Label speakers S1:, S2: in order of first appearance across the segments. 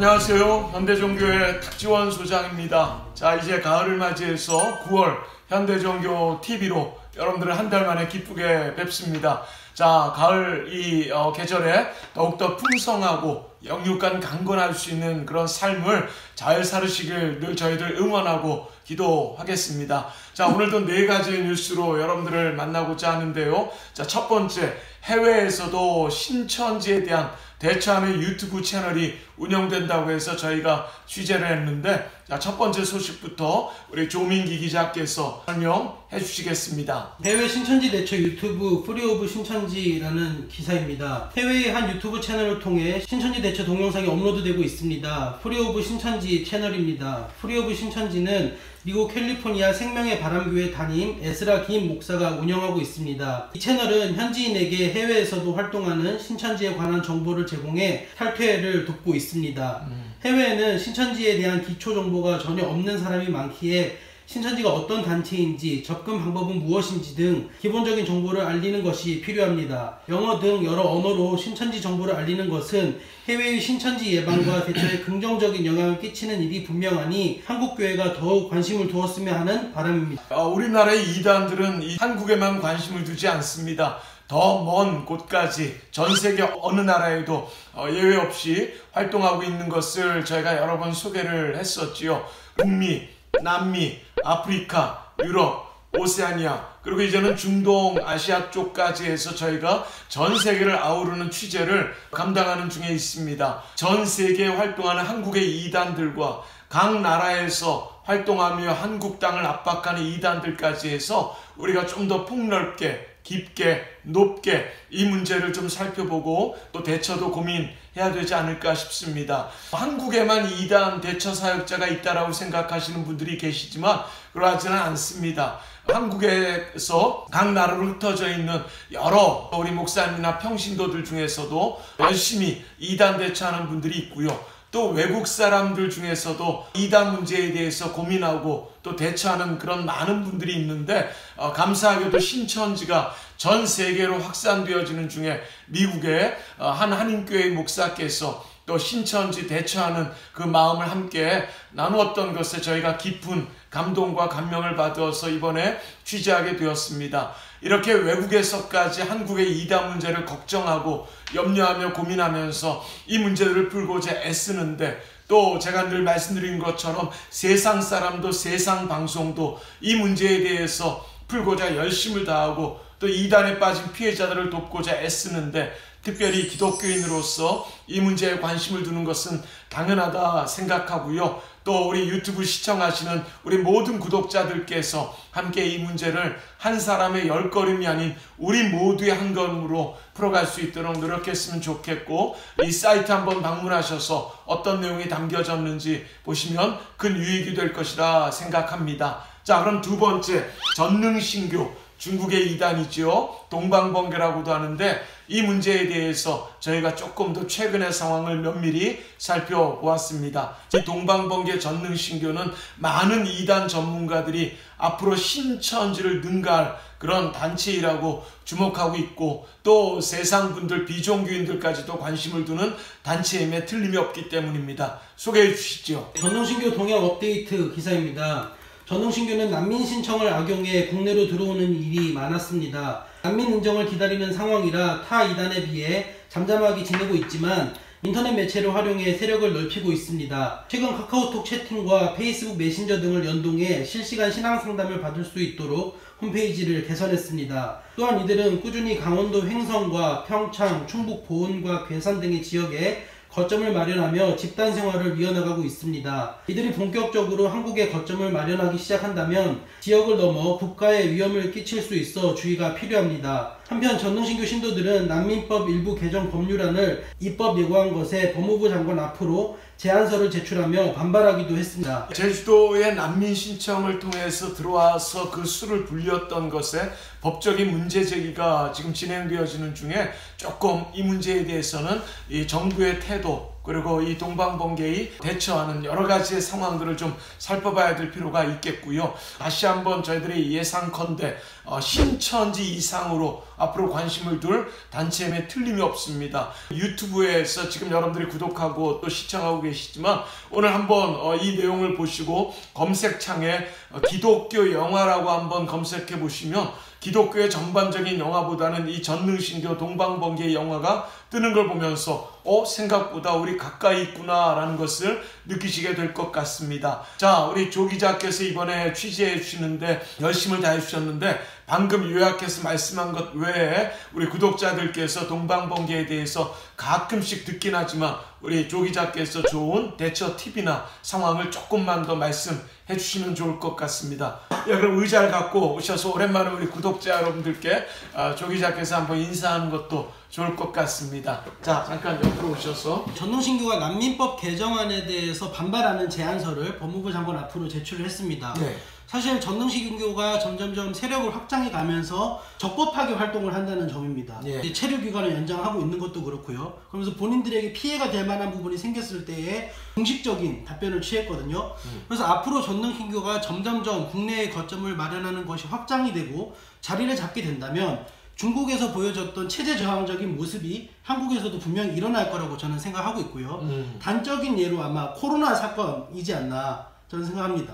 S1: 안녕하세요. 현대종교의 탁지원 소장입니다. 자, 이제 가을을 맞이해서 9월 현대종교 TV로 여러분들을 한 달 만에 기쁘게 뵙습니다. 자, 가을 이 계절에 더욱더 풍성하고 영육간 강건할 수 있는 그런 삶을 잘 살으시길 늘 저희들 응원하고 기도하겠습니다. 자, 오늘도 4가지의 뉴스로 여러분들을 만나고자 하는데요. 자, 첫 번째, 해외에서도 신천지에 대한 대처하는 유튜브 채널이 운영된다고 해서 저희가 취재를 했는데, 자, 첫 번째 소식부터 우리 조민기 기자께서 설명해 주시겠습니다.
S2: 해외 신천지 대처 유튜브 프리 오브 신천지라는 기사입니다. 해외의 한 유튜브 채널을 통해 신천지 대처 동영상이 업로드되고 있습니다. 프리 오브 신천지 채널입니다. 프리 오브 신천지는 미국 캘리포니아 생명의 바람교회 담임 에스라 김 목사가 운영하고 있습니다. 이 채널은 현지인에게 해외에서도 활동하는 신천지에 관한 정보를 제공해 탈퇴를 돕고 있습니다. 해외에는 신천지에 대한 기초 정보가 전혀 없는 사람이 많기에 신천지가 어떤 단체인지, 접근 방법은 무엇인지 등 기본적인 정보를 알리는 것이 필요합니다. 영어 등 여러 언어로 신천지 정보를 알리는 것은 해외의 신천지 예방과 대처에 긍정적인 영향을 끼치는 일이 분명하니 한국교회가 더욱 관심을 두었으면 하는 바람입니다.
S1: 우리나라의 이단들은 한국에만 관심을 두지 않습니다. 더 먼 곳까지 전 세계 어느 나라에도 예외 없이 활동하고 있는 것을 저희가 여러 번 소개를 했었지요. 북미, 남미, 아프리카, 유럽, 오세아니아, 그리고 이제는 중동, 아시아 쪽까지 해서 저희가 전 세계를 아우르는 취재를 감당하는 중에 있습니다. 전 세계에 활동하는 한국의 이단들과 각 나라에서 활동하며 한국 땅을 압박하는 이단들까지 해서 우리가 좀 더 폭넓게, 깊게, 높게 이 문제를 좀 살펴보고 또 대처도 고민해야 되지 않을까 싶습니다. 한국에만 이단 대처 사역자가 있다라고 생각하시는 분들이 계시지만 그러하지는 않습니다. 한국에서 각 나라로 흩어져 있는 여러 우리 목사님이나 평신도들 중에서도 열심히 이단 대처하는 분들이 있고요. 또 외국 사람들 중에서도 이단 문제에 대해서 고민하고 또 대처하는 그런 많은 분들이 있는데, 감사하게도 신천지가 전 세계로 확산되어지는 중에 미국의 한 한인교회 목사께서 또 신천지 대처하는 그 마음을 함께 나누었던 것에 저희가 깊은 감동과 감명을 받아서 이번에 취재하게 되었습니다. 이렇게 외국에서까지 한국의 이단 문제를 걱정하고 염려하며 고민하면서 이 문제들을 풀고자 애쓰는데, 또 제가 늘 말씀드린 것처럼 세상 사람도 세상 방송도 이 문제에 대해서 풀고자 열심을 다하고 또 이단에 빠진 피해자들을 돕고자 애쓰는데, 특별히 기독교인으로서 이 문제에 관심을 두는 것은 당연하다 생각하고요. 또 우리 유튜브 시청하시는 우리 모든 구독자들께서 함께 이 문제를 한 사람의 10걸음이 아닌 우리 모두의 한 걸음으로 풀어갈 수 있도록 노력했으면 좋겠고, 이 사이트 한번 방문하셔서 어떤 내용이 담겨졌는지 보시면 큰 유익이 될 것이라 생각합니다. 자, 그럼 두 번째, 전능신교, 중국의 이단이죠. 동방번개라고도 하는데, 이 문제에 대해서 저희가 조금 더 최근의 상황을 면밀히 살펴보았습니다. 이 동방번개 전능신교는 많은 이단 전문가들이 앞으로 신천지를 능가할 그런 단체이라고 주목하고 있고, 또 세상 분들, 비종교인들까지도 관심을 두는 단체임에 틀림이 없기 때문입니다. 소개해 주시죠.
S2: 전능신교 동향 업데이트 기사입니다. 전능신교는 난민 신청을 악용해 국내로 들어오는 일이 많았습니다. 난민 인정을 기다리는 상황이라 타 이단에 비해 잠잠하게 지내고 있지만 인터넷 매체를 활용해 세력을 넓히고 있습니다. 최근 카카오톡 채팅과 페이스북 메신저 등을 연동해 실시간 신앙 상담을 받을 수 있도록 홈페이지를 개선했습니다. 또한 이들은 꾸준히 강원도 횡성과 평창, 충북 보은과 괴산 등의 지역에 거점을 마련하며 집단 생활을 이어나가고 있습니다. 이들이 본격적으로 한국에 거점을 마련하기 시작한다면 지역을 넘어 국가에 위험을 끼칠 수 있어 주의가 필요합니다. 한편 전능신교 신도들은 난민법 일부 개정 법률안을 입법 예고한 것에 법무부 장관 앞으로 제안서를 제출하며 반발하기도 했습니다.
S1: 제주도의 난민 신청을 통해서 들어와서 그 수를 불렸던 것에 법적인 문제 제기가 지금 진행되어지는 중에 조금 이 문제에 대해서는 이 정부의 태도, 그리고 이 동방번개의 대처하는 여러 가지의 상황들을 좀 살펴봐야 될 필요가 있겠고요. 다시 한번 저희들이 예상컨대 신천지 이상으로 앞으로 관심을 둘 단체임에 틀림이 없습니다. 유튜브에서 지금 여러분들이 구독하고 또 시청하고 계시지만 오늘 한번 이 내용을 보시고 검색창에 기독교 영화라고 한번 검색해 보시면 기독교의 전반적인 영화보다는 이 전능신교 동방번개의 영화가 뜨는 걸 보면서 생각보다 우리 가까이 있구나 라는 것을 느끼시게 될 것 같습니다. 자, 우리 조 기자께서 이번에 취재해 주시는데 열심을 다해 주셨는데 방금 요약해서 말씀한 것 외에 우리 구독자들께서 동방번개에 대해서 가끔씩 듣긴 하지만 우리 조 기자께서 좋은 대처 팁이나 상황을 조금만 더 말씀해 주시면 좋을 것 같습니다. 그럼 의자를 갖고 오셔서 오랜만에 우리 구독자 여러분들께 조 기자께서 한번 인사하는 것도 좋을 것 같습니다. 자, 잠깐 옆으로 오셔서
S2: 전능신교가 난민법 개정안에 대해서 반발하는 제안서를 법무부 장관 앞으로 제출을 했습니다.
S1: 네.
S2: 사실 전능신교가 점점점 세력을 확장해 가면서 적법하게 활동을 한다는 점입니다.
S1: 예.
S2: 체류 기간을 연장하고 있는 것도 그렇고요. 그러면서 본인들에게 피해가 될 만한 부분이 생겼을 때에 공식적인 답변을 취했거든요. 그래서 앞으로 전능신교가 점점점 국내에 거점을 마련하는 것이 확장이 되고 자리를 잡게 된다면 중국에서 보여줬던 체제 저항적인 모습이 한국에서도 분명히 일어날 거라고 저는 생각하고 있고요. 단적인 예로 아마 코로나 사건이지 않나 저는 생각합니다.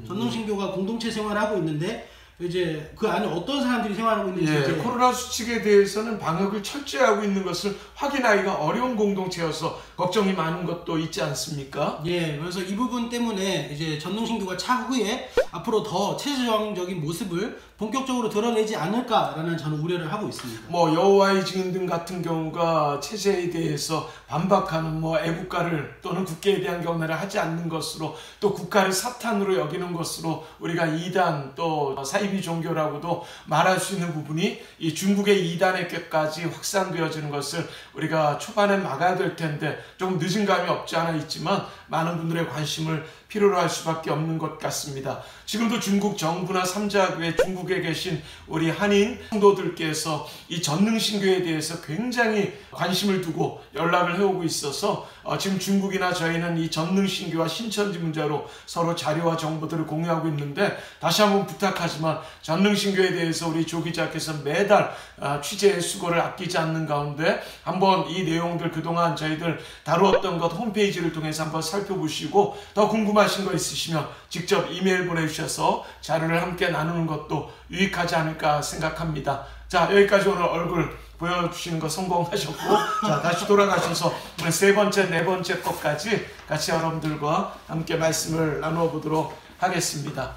S2: 전능신교가 공동체 생활을 하고 있는데 이제 그 안에 어떤 사람들이 생활하고 있는지
S1: 코로나 수칙에 대해서는 방역을 철저히 하고 있는 것을 확인하기가 어려운 공동체여서 걱정이 많은 것도 있지 않습니까?
S2: 예, 그래서 이 부분 때문에 이제 전능신교가 차후에 앞으로 더 체제저항적인 모습을 본격적으로 드러내지 않을까라는 저는 우려를 하고 있습니다.
S1: 여호와의 증인 등 같은 경우가 체제에 대해서 반박하는 애국가를 또는 국계에 대한 경례를 하지 않는 것으로 또 국가를 사탄으로 여기는 것으로 우리가 이단 또 사이비 종교라고도 말할 수 있는 부분이 이 중국의 이단에게까지 확산되어지는 것을 우리가 초반에 막아야 될 텐데 조금 늦은 감이 없지 않아 있지만 많은 분들의 관심을 필요로 할 수밖에 없는 것 같습니다. 지금도 중국 정부나 삼자교회 중국에 계신 우리 한인 성도들께서 이 전능신교에 대해서 굉장히 관심을 두고 연락을 해오고 있어서 지금 중국이나 저희는 이 전능신교와 신천지 문제로 서로 자료와 정보들을 공유하고 있는데 다시 한번 부탁하지만 전능신교에 대해서 우리 조 기자께서 매달 취재의 수고를 아끼지 않는 가운데 한번 이 내용들 그동안 저희들 다루었던 것 홈페이지를 통해서 한번 살펴보시고 더 궁금하신 거 있으시면 직접 이메일 보내주셔서 자료를 함께 나누는 것도 유익하지 않을까 생각합니다. 자, 여기까지 오늘 얼굴 보여주시는 거 성공하셨고 자, 다시 돌아가셔서 오늘 세 번째, 네 번째 것까지 같이 여러분들과 함께 말씀을 나누어 보도록 하겠습니다.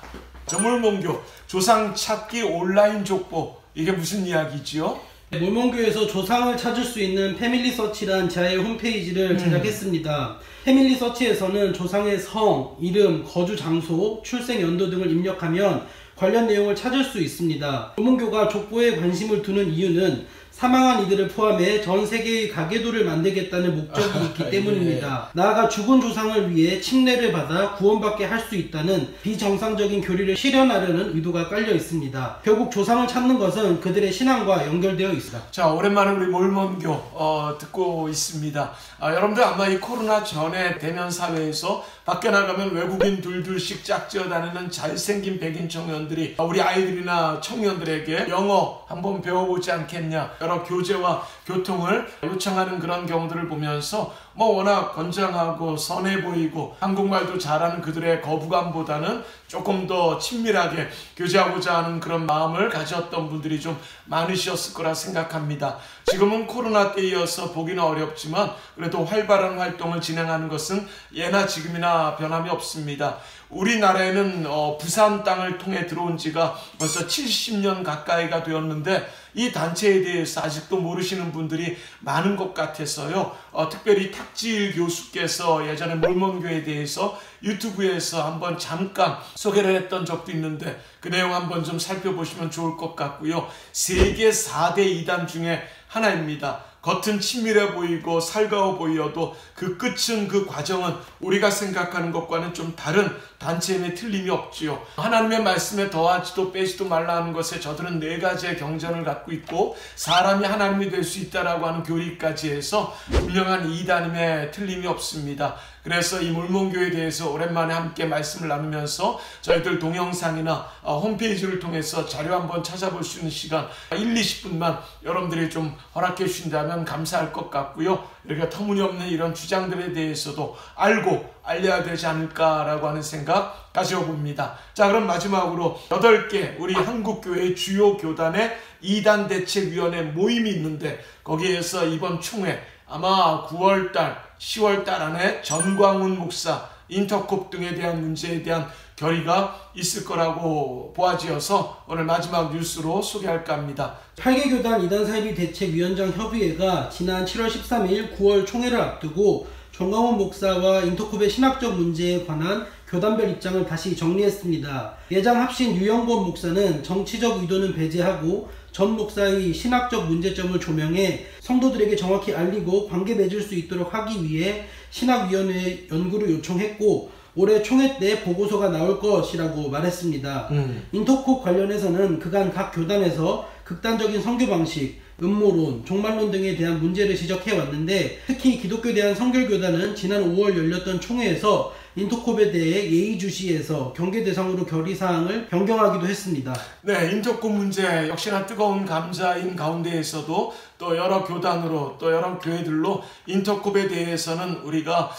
S1: 몰몬교 조상 찾기 온라인 족보, 이게 무슨 이야기지요?
S2: 몰몬교에서 조상을 찾을 수 있는 패밀리 서치란 자해 홈페이지를 제작했습니다. 패밀리 서치에서는 조상의 성, 이름, 거주 장소, 출생 연도 등을 입력하면 관련 내용을 찾을 수 있습니다. 몰몬교가 족보에 관심을 두는 이유는 사망한 이들을 포함해 전 세계의 가계도를 만들겠다는 목적이 있기 때문입니다. 나아가 죽은 조상을 위해 침례를 받아 구원받게 할 수 있다는 비정상적인 교리를 실현하려는 의도가 깔려 있습니다. 결국 조상을 찾는 것은 그들의 신앙과 연결되어 있습니다.
S1: 자, 오랜만에 우리 몰몬교 듣고 있습니다. 여러분들 아마 이 코로나 전에 대면 사회에서 밖에 나가면 외국인 둘둘씩 짝지어 다니는 잘생긴 백인 청년들이 우리 아이들이나 청년들에게 영어 한번 배워보지 않겠냐, 여러 교재와 교통을 요청하는 그런 경우들을 보면서 워낙 건장하고 선해 보이고 한국말도 잘하는 그들의 거부감보다는 조금 더 친밀하게 교제하고자 하는 그런 마음을 가졌던 분들이 좀 많으셨을 거라 생각합니다. 지금은 코로나 때이어서 보기는 어렵지만 그래도 활발한 활동을 진행하는 것은 예나 지금이나 변함이 없습니다. 우리나라에는 부산 땅을 통해 들어온 지가 벌써 70년 가까이가 되었는데 이 단체에 대해서 아직도 모르시는 분들이 많은 것 같아서요. 특별히 탁지일 교수께서 예전에 몰몬교에 대해서 유튜브에서 한번 잠깐 소개를 했던 적도 있는데 그 내용 한번 좀 살펴보시면 좋을 것 같고요. 세계 4대 이단 중에 하나입니다. 겉은 친밀해 보이고 살가워 보여도 그 끝은, 그 과정은 우리가 생각하는 것과는 좀 다른 단체임에 틀림이 없지요. 하나님의 말씀에 더하지도 빼지도 말라 하는 것에 저들은 4가지의 경전을 갖고 있고 사람이 하나님이 될 수 있다라고 하는 교리까지 해서 분명한 이단임에 틀림이 없습니다. 그래서 이 몰몬교에 대해서 오랜만에 함께 말씀을 나누면서 저희들 동영상이나 홈페이지를 통해서 자료 한번 찾아볼 수 있는 시간 1, 20분만 여러분들이 좀 허락해 주신다면 감사할 것 같고요. 이렇게 터무니없는 이런 주장들에 대해서도 알려야 되지 않을까라고 하는 생각 가져봅니다. 자, 그럼 마지막으로 8개 우리 한국교회의 주요 교단의 이단대책위원회 모임이 있는데 거기에서 이번 총회 아마 9월달, 10월달 안에 전광훈 목사, 인터콥 등에 대한 문제에 대한 결의가 있을 거라고 보아지어서 오늘 마지막 뉴스로 소개할까 합니다.
S2: 8개 교단 이단 사이비 대책위원장 협의회가 지난 7월 13일 9월 총회를 앞두고 전광훈 목사와 인터콥의 신학적 문제에 관한 교단별 입장을 다시 정리했습니다. 예장 합신 유영권 목사는 정치적 의도는 배제하고 전 목사의 신학적 문제점을 조명해 성도들에게 정확히 알리고 관계 맺을 수 있도록 하기 위해 신학위원회 연구를 요청했고 올해 총회 때 보고서가 나올 것이라고 말했습니다. 인터콥 관련해서는 그간 각 교단에서 극단적인 선교 방식, 음모론, 종말론 등에 대한 문제를 지적해왔는데 특히 기독교에 대한 성결교단은 지난 5월 열렸던 총회에서 인터콥에 대해 예의주시해서 경계 대상으로 결의사항을 변경하기도 했습니다.
S1: 네, 인터콥 문제 역시나 뜨거운 감자인 가운데에서도 또 여러 교단으로 또 여러 교회들로 인터콥에 대해서는 우리가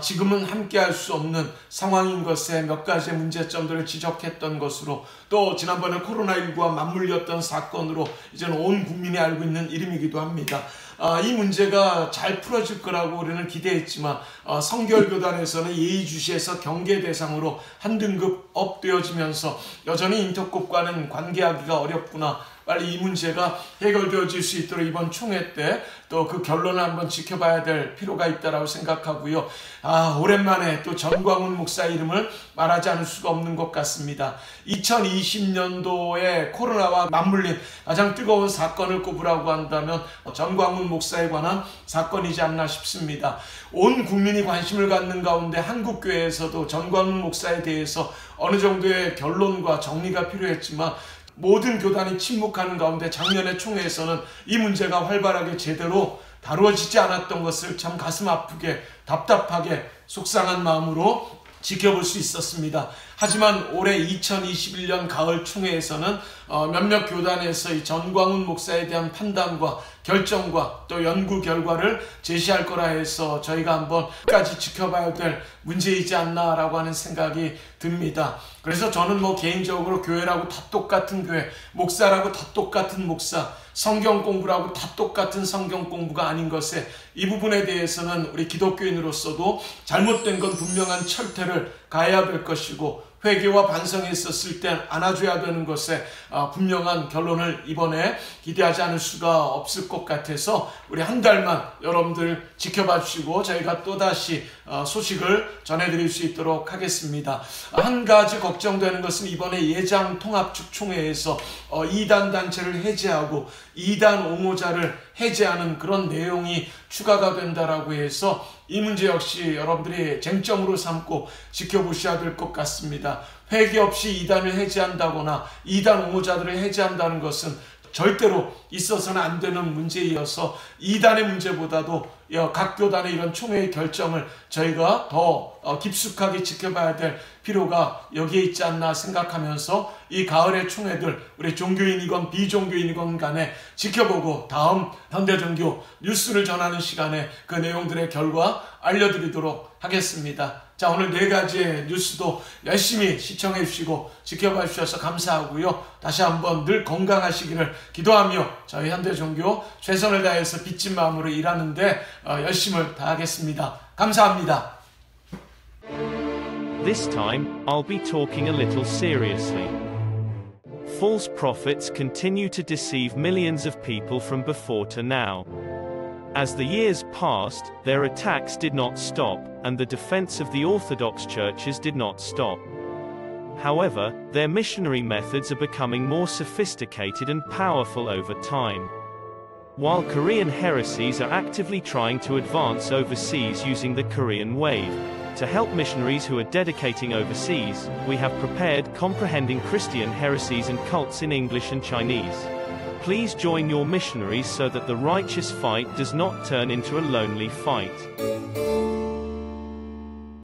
S1: 지금은 함께할 수 없는 상황인 것에 몇 가지의 문제점들을 지적했던 것으로 또 지난번에 코로나19와 맞물렸던 사건으로 이제는 온 국민이 알고 있는 이름이기도 합니다. 이 문제가 잘 풀어질 거라고 우리는 기대했지만 성결교단에서는 예의주시해서 경계 대상으로 한 등급 업되어지면서 여전히 인터콥과는 관계하기가 어렵구나. 빨리 이 문제가 해결되어질 수 있도록 이번 총회 때 또 그 결론을 한번 지켜봐야 될 필요가 있다라고 생각하고요. 오랜만에 또 전광훈 목사 이름을 말하지 않을 수가 없는 것 같습니다. 2020년도에 코로나와 맞물린 가장 뜨거운 사건을 꼽으라고 한다면 전광훈 목사에 관한 사건이지 않나 싶습니다. 온 국민이 관심을 갖는 가운데 한국교회에서도 전광훈 목사에 대해서 어느 정도의 결론과 정리가 필요했지만 모든 교단이 침묵하는 가운데 작년의 총회에서는 이 문제가 활발하게 제대로 다루어지지 않았던 것을 참 가슴 아프게 답답하게 속상한 마음으로 지켜볼 수 있었습니다. 하지만 올해 2021년 가을 총회에서는 몇몇 교단에서 이 전광훈 목사에 대한 판단과 결정과 또 연구 결과를 제시할 거라 해서 저희가 한번 끝까지 지켜봐야 될 문제이지 않나라고 하는 생각이 듭니다. 그래서 저는 개인적으로 교회라고 다 똑같은 교회, 목사라고 다 똑같은 목사, 성경 공부라고 다 똑같은 성경 공부가 아닌 것에 이 부분에 대해서는 우리 기독교인으로서도 잘못된 건 분명한 철퇴를 가해야 될 것이고 회개와 반성이 있었을 때 안아줘야 되는 것에 분명한 결론을 이번에 기대하지 않을 수가 없을 것 같아서 우리 한 달만 여러분들 지켜봐 주시고 저희가 또다시 소식을 전해드릴 수 있도록 하겠습니다. 한 가지 걱정되는 것은 이번에 예장 통합축 총회에서 이단 단체를 해제하고 이단 옹호자를 해제하는 그런 내용이 추가가 된다라고 해서 이 문제 역시 여러분들이 쟁점으로 삼고 지켜보셔야 될 것 같습니다. 회개 없이 이단을 해제한다거나 이단 옹호자들을 해제한다는 것은 절대로 있어서는 안 되는 문제이어서 이단의 문제보다도 각 교단의 이런 총회의 결정을 저희가 더 깊숙하게 지켜봐야 될 필요가 여기에 있지 않나 생각하면서 이 가을의 총회들 우리 종교인이건 비종교인이건 간에 지켜보고 다음 현대종교 뉴스를 전하는 시간에 그 내용들의 결과 알려드리도록 하겠습니다. 자, 오늘 4가지의 뉴스도 열심히 시청해 주시고 지켜봐 주셔서 감사하고요. 다시 한번 늘 건강하시기를 기도하며 저희 현대종교 최선을 다해서 빚진 마음으로 일하는데 열심을 다하겠습니다. 감사합니다.
S3: This time, I'll be talking a little seriously. False prophets continue to deceive millions of people from before to now. As the years passed, their attacks did not stop, and the defense of the Orthodox churches did not stop. However, their missionary methods are becoming more sophisticated and powerful over time. While Korean heresies are actively trying to advance overseas using the Korean Wave. To help missionaries who are dedicating overseas, we have prepared Comprehending Christian Heresies and Cults in English and Chinese. Please join your missionaries so that the righteous fight does not turn into a lonely fight.